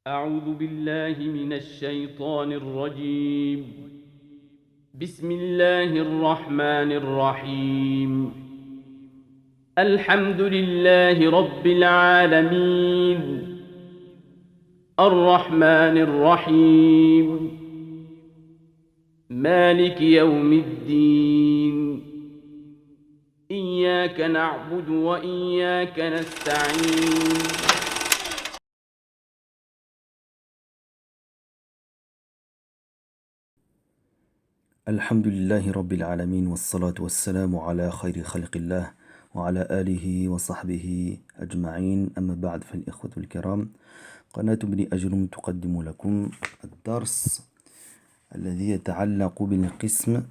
أعوذ بالله من الشيطان الرجيم. بسم الله الرحمن الرحيم. الحمد لله رب العالمين، الرحمن الرحيم، مالك يوم الدين. إياك نعبد وإياك نستعين. الحمد لله رب العالمين والصلاة والسلام على خير خلق الله وعلى آله وصحبه أجمعين. أما بعد، فالإخوة الكرام، قناة ابن أجرم تقدم لكم الدرس الذي يتعلق بالقسم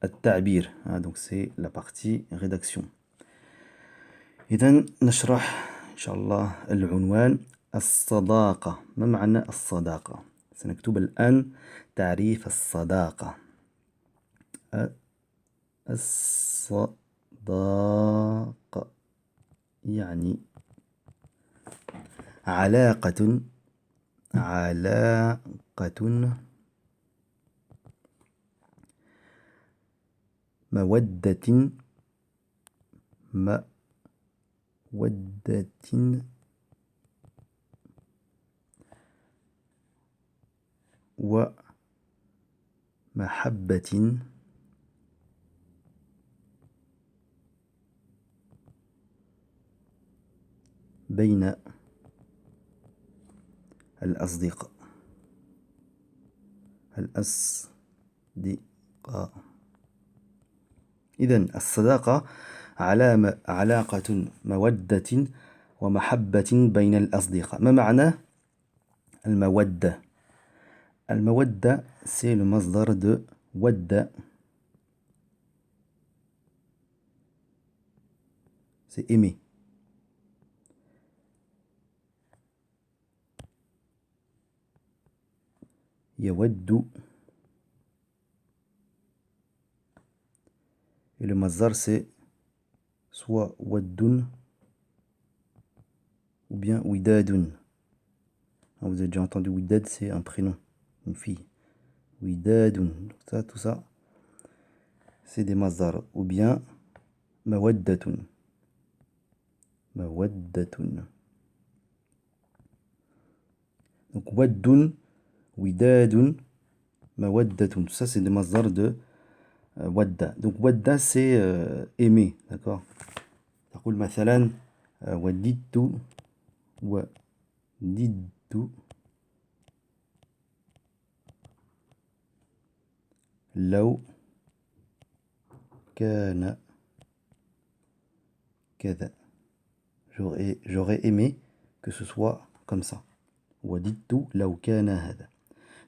التعبير. Donc c'est la partie rédaction. إذن نشرح إن شاء الله العنوان الصداقة. ما معنى الصداقة؟ سنكتب الآن تعريف الصداقة. الصداقة يعني علاقة مودة ومحبة بين الأصدقاء. إذن الصداقة علاقة مودة ومحبة بين الأصدقاء. ما معنى المودة؟ المودة c'est le masdar de wadda, c'est aimer. يود, et le masdar c'est soit waddun ou bien widadun. Vous avez déjà entendu widad, c'est un prénom, une fille. Widadun, tout ça c'est des masdar. Ou bien mawaddatun. Donc waddun, widadun, mawaddatun, tout ça c'est des masdar de wadda. Donc wadda c'est aimer, d'accord. تقول مثلا وددت لو كان كذا. J'aurais aimé que ce soit comme ça. وددت لو كان هذا.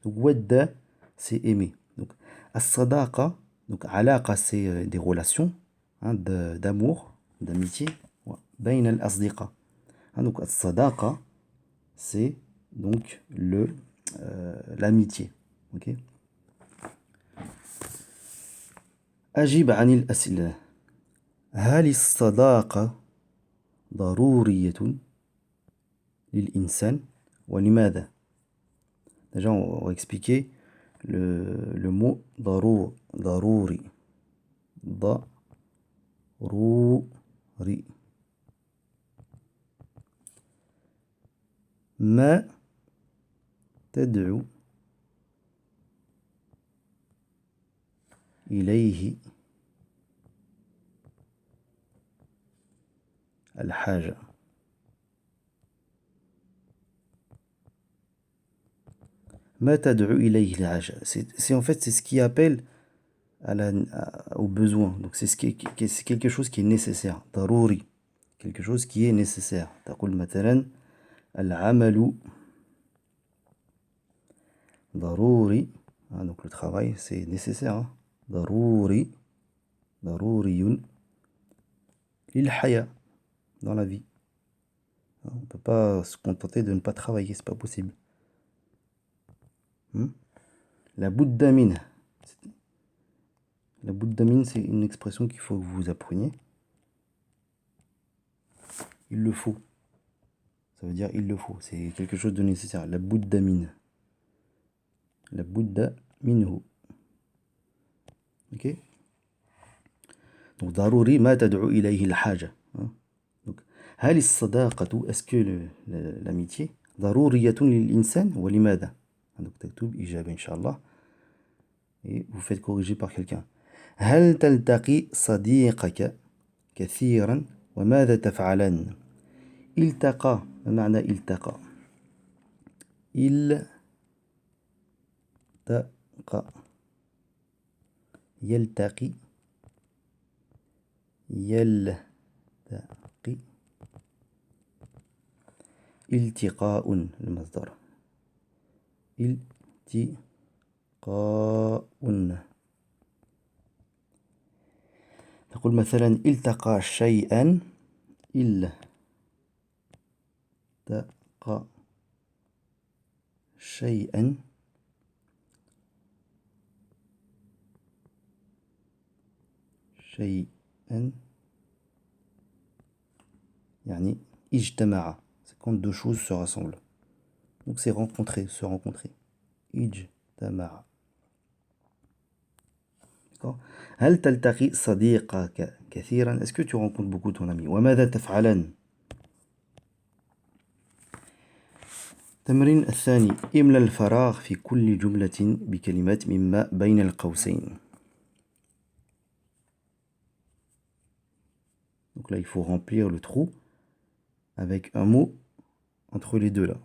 Donc wadda c'est aimer. Donc as-sadaqa, donc alaqa c'est des relations, hein, d'amour, d'amitié. بين الأصدقاء. Donc as-sadaqa c'est donc l'amitié. Ok. أجيب عن الأسئلة. هل الصداقة ضرورية للإنسان ولماذا؟ Déjà on va expliquer le mot ضروري. ضروري. ما تدعو إليه الحاجة. ما تدعو إليه الحاجة, c'est en fait c'est ce qui appelle au besoin. Donc c'est quelque chose qui est nécessaire. ضروري, quelque chose qui est nécessaire. تقول مثلا العمل ضروري. Donc le travail c'est nécessaire. ضروري للحياة, dans la vie. On ne peut pas se contenter de ne pas travailler, c'est pas possible. La budda minhu. La budda min, c'est une expression qu'il faut que vous appreniez. Il le faut. ça veut dire il le faut, c'est quelque chose de nécessaire. La budda min. La budda minhu. Ok? Donc, ضروري ما تدعو إليه الحاجة. Donc, هل الصداقة, est-ce que l'amitié ضرورية للإنسان ولماذا؟ Donc, تكتب إجابة إن شاء الله. Et vous faites corriger par quelqu'un. هل تلتقي صديقك كثيرا وماذا تفعلان؟ التقى، ما معنى التقى؟ التقى، يلتقي، يلتقي، التقاء المصدر، التقاء. نقول مثلا التقى شيئا، التقى شيئا يعني اجتمع. C'est quand deux choses se rassemblent. Donc c'est rencontrer, se rencontrer. اجتمع. D'accord. هل تلتقي صديقك كثيرا? Est-ce que tu rencontres beaucoup ton ami? وماذا تفعلان؟ التمرين الثاني، املأ الفراغ في كل جملة بكلمات مما بين القوسين. Donc là, il faut remplir le trou avec un mot entre les deux là,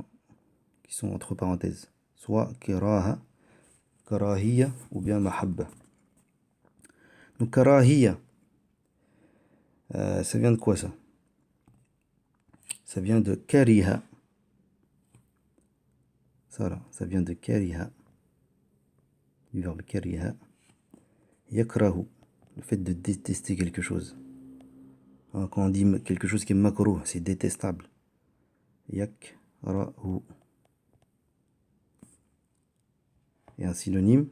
qui sont entre parenthèses, soit karaha, karahiya ou bien mahabba. Donc karahiya, ça vient de quoi ça? Ça vient de kariha. Ça vient de kariha, du verbe kariha. Yakrahu, le fait de détester quelque chose. Quand on dit quelque chose qui est makruh, c'est détestable. Yakrahu. Et un synonyme,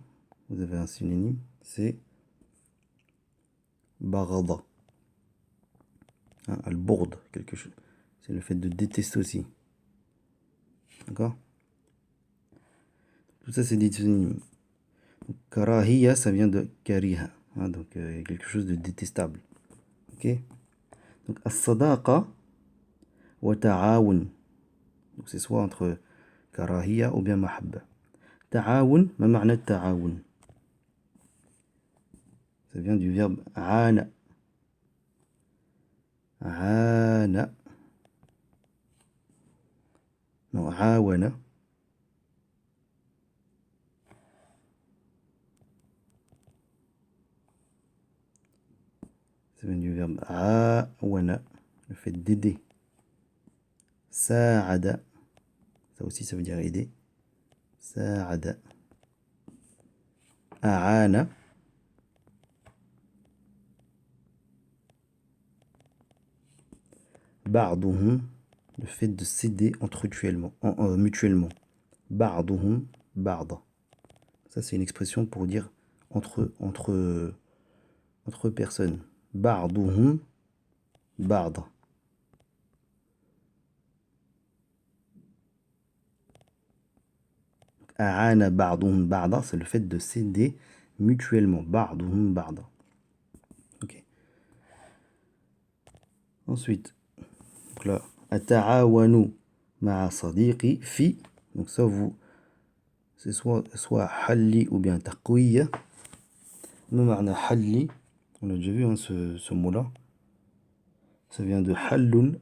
vous avez un synonyme, c'est baghada. Al-bourd, quelque chose. C'est le fait de détester aussi. D'accord? Tout ça, c'est des synonymes. Karahiya, ça vient de kariha. Donc, quelque chose de détestable. Ok? Donc, as-sadaqa wa ta'awun. Donc, c'est soit entre karahiya ou bien mahabba. Ta'awun, ma ma'na ta'awun? Ça vient du verbe ana. Ana. Non, awana. Ça vient du verbe awana, le fait d'aider. Sa'ada. Ça aussi, ça veut dire aider. Sa'ada. A'ana. Ba'duhum, le fait de s'aider mutuellement. Ba'duhum, ba'da. Ça, c'est une expression pour dire entre personnes. Ba'duhum, ba'da. A'ana ba'duhum, ba'da, c'est le fait de s'aider mutuellement. Ba'duhum, ba'da. Ok. Ensuite, donc là, ata'awanu ma'a sadiqi fi. Donc ça, c'est soit halli ou bien taqwiya. ما معنى halli? On a déjà vu ce mot-là. Ça vient de hallun.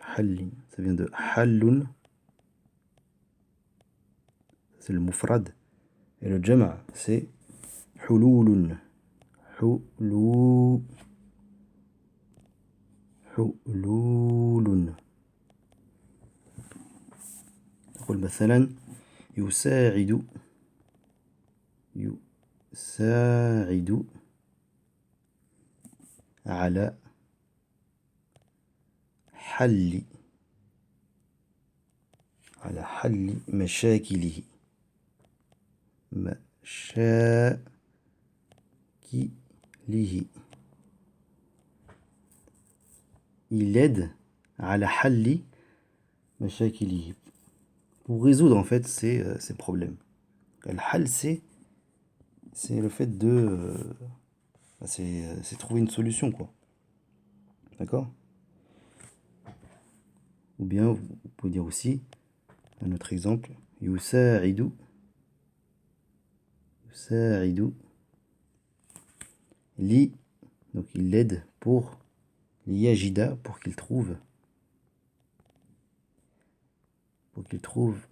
Halli. Ça vient de hallun. C'est le mufrad. Et le jama', c'est hululun. حلول. نقول مثلا يساعد على حل مشاكله. Il aide على حل مشاكله. Pour résoudre en fait ces problèmes. Al-hal, c'est le fait de... c'est trouver une solution, quoi. D'accord? Ou bien, vous pouvez dire aussi, un autre exemple, يساعد li, donc il l'aide pour liyajida, pour qu'il trouve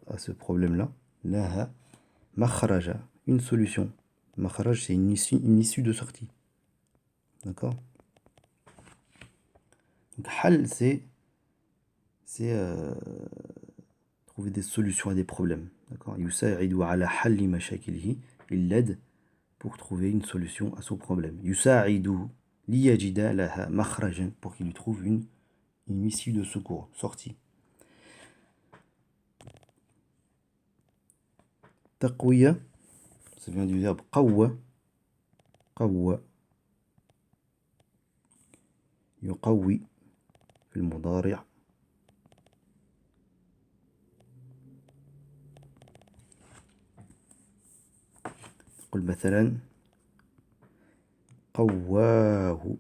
à ce problème-là, laha makhraja, une solution. Makhraj, c'est une issue de sortie. D'accord? Donc hal, c'est trouver des solutions à des problèmes. D'accord? Yusa'idu ala halli mashakilihi, il l'aide pour trouver une solution à son problème. Yusa'idu liyajida laha makhrajan, pour qu'il lui trouve une issue de secours, sortie. Taqwiya, ça vient du verbe qawwa. Qawwa. Yuqawwi في المضارع. نقول مثلا قواه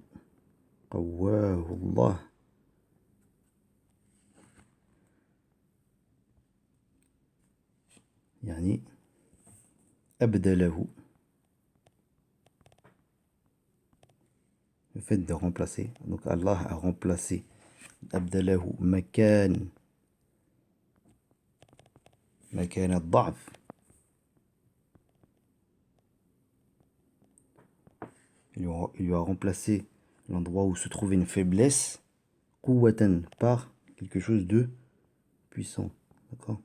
الله. يعني أبدله. Le fait de remplacer. Donc Allah a remplacé. أبدله مكان الضعف. Il lui a remplacé l'endroit où se trouvait une faiblesse, quwwatan, par quelque chose de puissant. D'accord?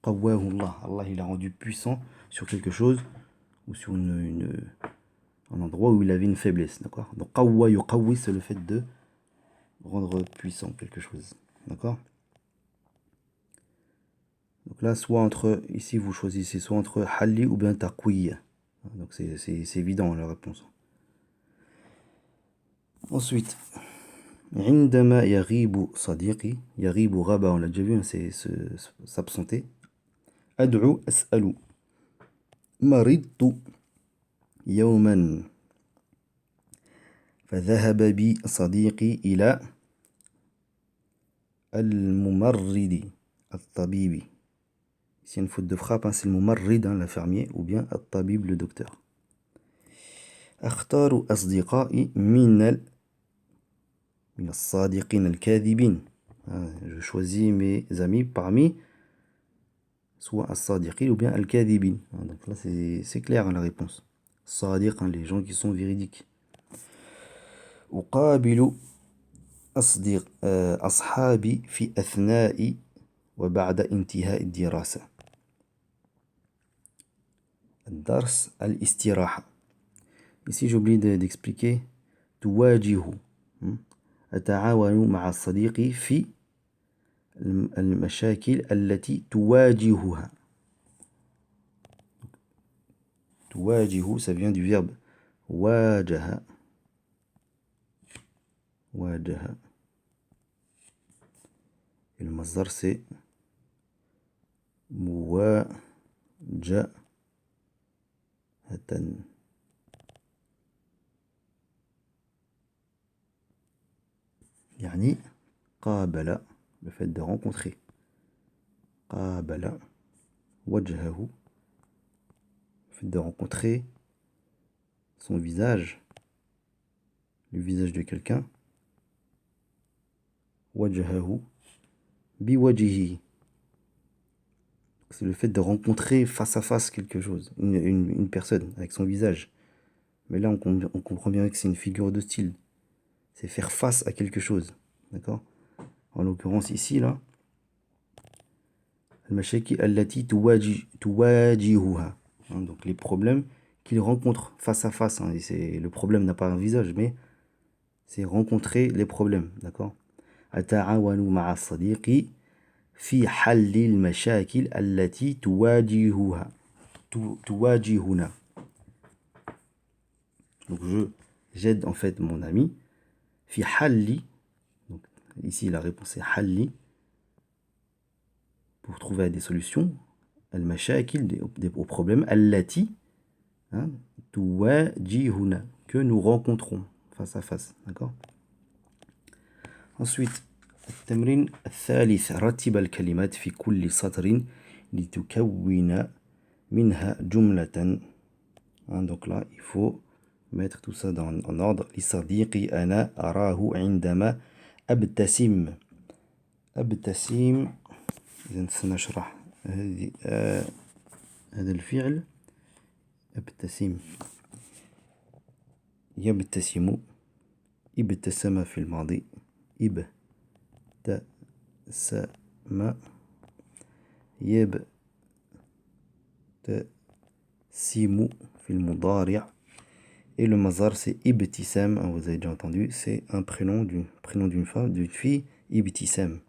Qawwahu Allah. Allah, il a rendu puissant sur quelque chose ou sur un endroit où il avait une faiblesse. D'accord? Donc qawwa yuqawwi, c'est le fait de rendre puissant quelque chose. D'accord? Donc là, ici vous choisissez soit entre halli ou bien taqwiya. Donc c'est évident la réponse. Ensuite, عندما يغيب صديقي, يغيب غاب, on l'a déjà vu, c'est s'absenter. أدعو أسأل. مرضت يوما فذهب بي صديقي إلى الممرض الطبيب. C'est une faute de frappe, c'est le mumarrid, l'infirmier, ou bien الطبيب, le docteur. أختار أصدقائي من الصادقين الكاذبين. Je choisis mes amis parmi soit as-sadiqin ou bien al-kadhibin. Donc là c'est clair la réponse. Sadiq, les gens qui sont véridiques. أقابل أصحابي في أثناء وبعد انتهاء الدراسة. الدرس الاستراحة. Ici j'ai oublié d'expliquer تواجه. أتعاون مع صديقي في المشاكل التي تواجهها. تواجه, ça vient du verbe واجه. واجه. Et le masdar c'est مواجهة. يعني قابل, le fait de rencontrer. قابل وجهه, le fait de rencontrer son visage, le visage de quelqu'un. وجهه بوجهه, c'est le fait de rencontrer face à face quelque chose, une personne avec son visage. Mais là on comprend bien que c'est une figure de style. C'est faire face à quelque chose. D'accord? En l'occurrence ici, là, al-mashaki allati tuwajihuha. Donc les problèmes qu'il rencontre face à face. Le problème n'a pas un visage, mais c'est rencontrer les problèmes. D'accord? Ata'awanu ma'a sadiqi fi halli al-mashakil allati tuwajihuna. Donc j'aide en fait mon ami fi halli, donc ici la réponse est halli, pour trouver des solutions, al-mashakil, aux problèmes, allati, hein, tuwajihuna, que nous rencontrons face à face, d'accord. Ensuite, التمرين الثالث رتب الكلمات في كل سطر لتكون منها جملة. Donc là, il faut mettre tout ça en ordre. لصديقي أنا أراه عندما أبتسم. أبتسم، إذا سنشرح هذا الفعل. أبتسم، يبتسم، ابتسم في الماضي، ابتسم، يبتسم في المضارع. Et le mazar, c'est Ibtissam, vous avez déjà entendu, c'est un prénom d'une femme, d'une fille, Ibtissam.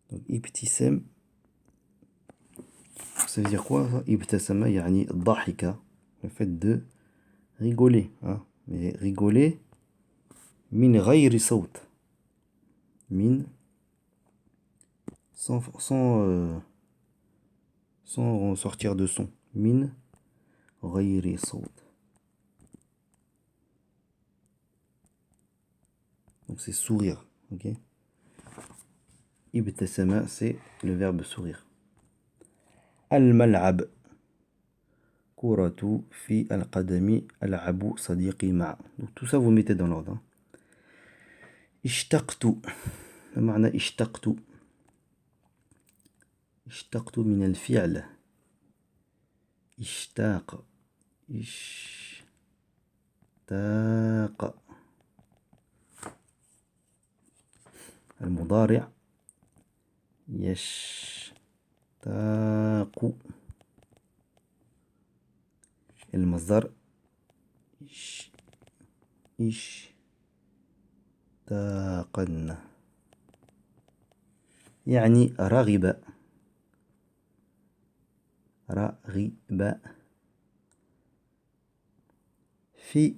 Donc Ibtissam, ça veut dire quoi ça? Ibtissama, yani dhahika, le fait de rigoler, hein? Mais rigoler, min ghayri sawt, min, sans sortir de son, min ghayri sawt. Donc c'est sourire, ok. Ibtasama, c'est le verbe sourire. Al-mal'ab, kuratu fi al-qadami al-abu sadiqi ma'. Donc tout ça vous mettez dans l'ordre. Ishtaqtu, le ma'na ishtaqtu. Ishtaqtu min al-fi'l. Ishtaq, ishtaq. المضارع يشتاق. المصدر اشتاقن، يعني رغب. رغب في،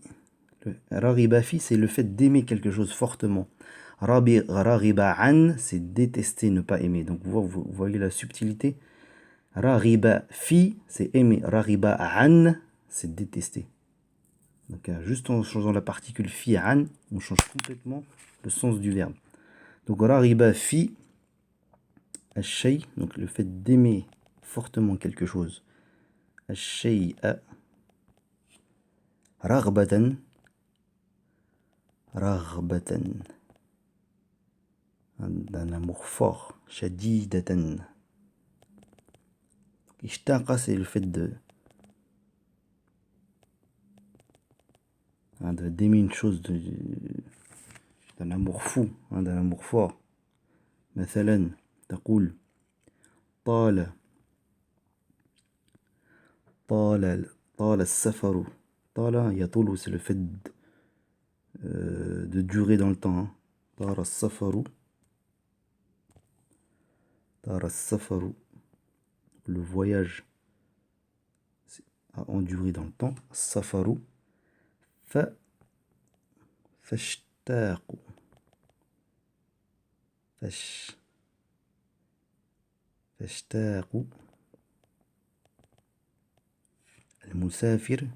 رغب في, c'est le fait d'aimer quelque chose fortement. Raghiba an, c'est détester, ne pas aimer. Donc vous voyez la subtilité. Raghiba fi, c'est aimer. Raghiba an, c'est détester. Donc juste en changeant la particule fi an, on change complètement le sens du verbe. Donc raghiba fi ash-shay, donc le fait d'aimer fortement quelque chose. Ash-shay'a. Raghbatan, raghbatan, d'un amour fort. Shadidatan. Ishtaqa, c'est le fait d'aimer une chose, d'un amour fou, d'un amour fort. مثلا تقول طال السفر. طال يطول, c'est le fait de durer dans le temps. طال السفر. طال السفر, le voyage a enduré dans le temps. السفر. فاشتاقوا. فاشتاقوا. المسافر.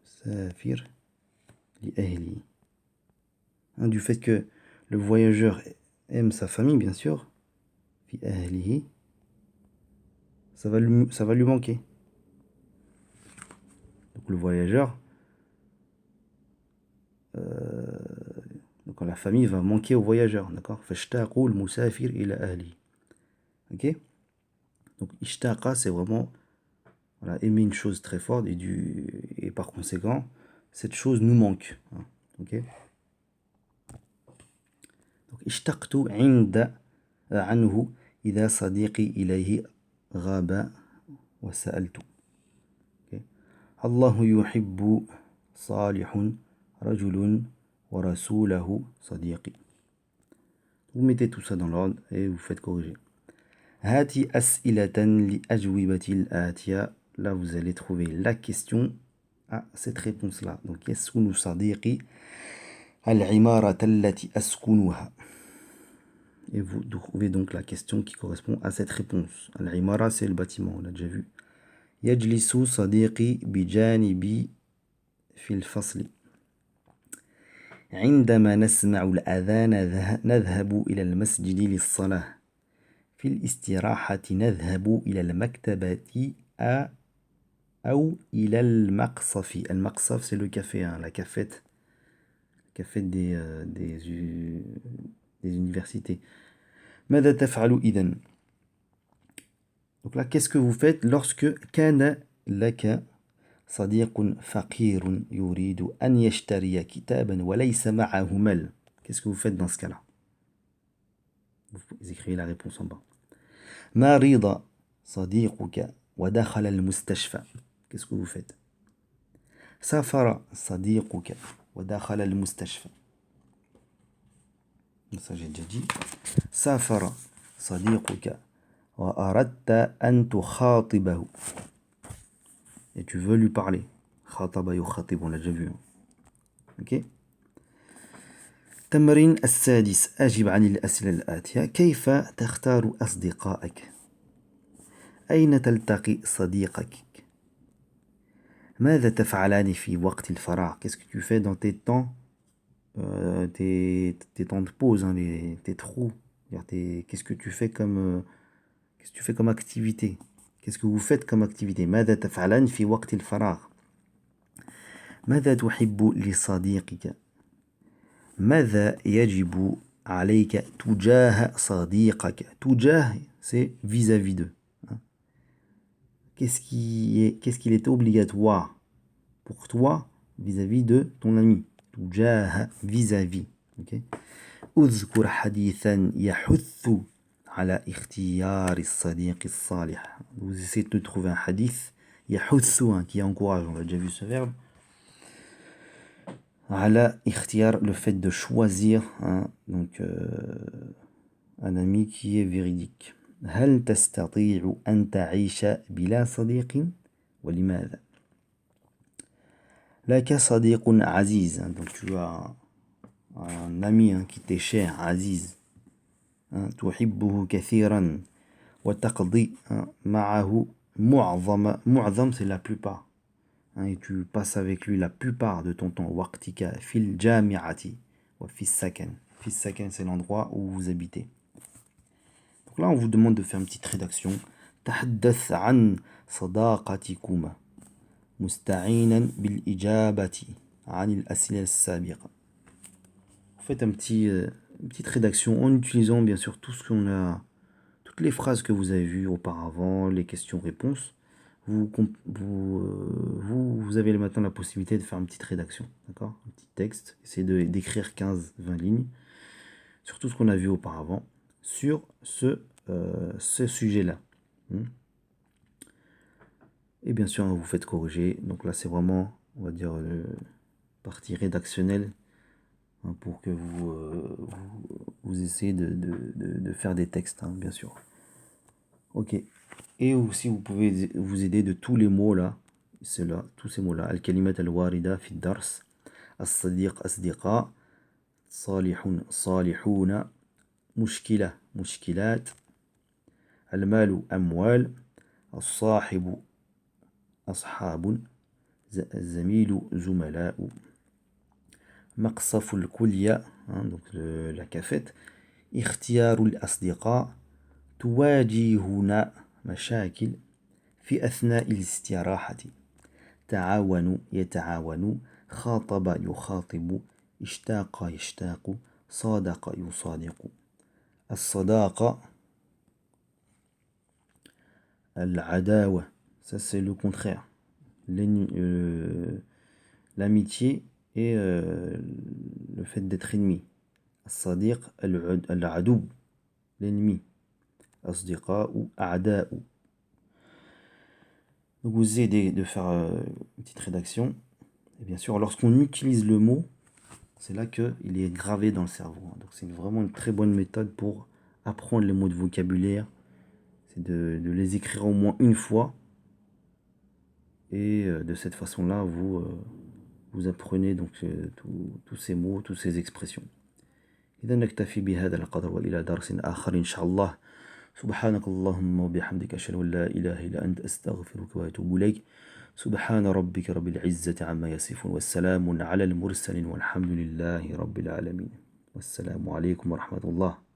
مسافر لأهلي. Du fait que le voyageur aime sa famille, bien sûr. في أهله. Ça va lui manquer. Donc le voyageur, donc la famille va manquer au voyageur, d'accord. فاشتاقوا المسافر إلى أهله. Ok. Donc ishtaqa, c'est vraiment, voilà, aimer une chose très forte et par conséquent cette chose nous manque, hein, ok. Donc ishtaqtu inda anhu idha sadiqi ilayhi ghaba wa sa'altu. Allahu yuhibbu salihun rajulun wa rasulahu sadiqi. Vous mettez tout ça dans l'ordre et vous faites corriger. Hati as'ilatan li ajwibatil atiya. Là vous allez trouver la question à cette réponse là. Donc yasunu sadiqi العمارة التي أسكنها. Et vous trouvez donc la question qui correspond à cette réponse. Al-Imara, c'est le bâtiment, on l'a déjà vu. يجلس صديقي بجانبي في الفصل. عندما نسمع الأذان نذهب إلى المسجد للصلاة. في الاستراحة نذهب إلى المكتبة أو إلى المقصف. المقصف, c'est le café, hein, la cafette des universités. ماذا تفعل إذن? Donc là, qu'est-ce que vous faites lorsque كان لك صديق فقير يريد أن يشتري كتابا وليس معه مال? Qu'est-ce que vous faites dans ce cas-là? Vous écrivez la réponse en bas. مرض صديقك ودخل المستشفى. Qu'est-ce que vous faites? سافر صديقك ودخل المستشفى. Ça j'ai déjà dit. سافر صديقك وأردت أن تخاطبه. Et tu veux lui parler. خاطب يخاطب, on l'a déjà vu. Ok. تمرين السادس. أجب عن الأسئلة الآتية. كيف تختار أصدقائك؟ أين تلتقي صديقك؟ ماذا تفعلان في وقت الفراغ? Qu'est-ce que tu fais dans tes temps, tes temps de pause, hein, tes trous? Qu'est-ce que tu fais comme activité? Qu'est-ce que vous faites comme activité? ماذا تفعلان في وقت الفراغ؟ ماذا تحب لصديقك؟ ماذا يجب عليك تجاه صديقك؟ تجاه, c'est vis-à-vis d'eux. Qu'est-ce qu'il est obligatoire pour toi vis-à-vis de ton ami? تجاه, vis-à-vis. Okay. اذكر حديثا يحث على اختيار الصديق الصالح. Vous essayez de trouver un hadith يحث, qui encourage, on a déjà vu ce verbe. على اختيار, le fait de choisir, donc un ami qui est véridique. هل تستطيع أن تعيش بلا صديق؟ ولماذا؟ لك صديق عزيز. Donc tu as un ami qui t'est cher, عزيز. تحبه كثيرا وتقضي معه معظم, c'est la plupart. Et tu passes avec lui la plupart de ton temps. وقتك في الجامعة وفي السكن. في السكن, c'est l'endroit où vous habitez. Donc là, on vous demande de faire une petite rédaction. تحدث عن صداقتكما مستعينا بالإجابة عن الأسئلة السابقة. Vous faites une petite rédaction en utilisant bien sûr toutes les phrases que vous avez vues auparavant, les questions-réponses. Vous avez maintenant la possibilité de faire une petite rédaction, d'accord? Un petit texte. Essayez d'écrire 15-20 lignes sur tout ce qu'on a vu auparavant sur ce sujet-là. Et bien sûr, vous faites corriger. Donc là, c'est vraiment, on va dire, partie rédactionnelle, pour que vous essayez de faire des textes, bien sûr. Ok. Et aussi, vous pouvez vous aider de tous les mots là. C'est là, tous ces mots-là. Al-kalimat al-warida fi dars. As-sadiq, asdiqa. Salihun, salihuna. Mushkila, mushkilat. Al-malu, amwal. As-sahibu, ashabun. الزميل زملاء. مقصف الكلية, donc la cafette. اختيار الأصدقاء. تواجهنا مشاكل في أثناء الاستراحة. تعاونوا يتعاون. خاطب يخاطب. اشتاق يشتاق. صادق يصادق. الصداقة. العداوة, ça c'est le contraire. L'amitié et le fait d'être ennemi. الصديق العدو, l'ennemi. أصدقاء ou أعداء. Donc vous aidez de faire une petite rédaction. Et bien sûr, lorsqu'on utilise le mot, c'est là qu'il est gravé dans le cerveau. Donc c'est vraiment une très bonne méthode pour apprendre les mots de vocabulaire. C'est de les écrire au moins une fois. Et de cette façon-là, vous vous apprenez donc tous ces mots, toutes ces expressions. إذا نكتفي بهذا القدر وإلى درس آخر إن شاء الله. سبحانك اللهم وبحمدك أشهد أن لا إله إلا أنت أستغفرك وأتوب إليك. سبحان ربك رب العزة عما يصفون والسلام على المرسلين والحمد لله رب العالمين. والسلام عليكم ورحمة الله.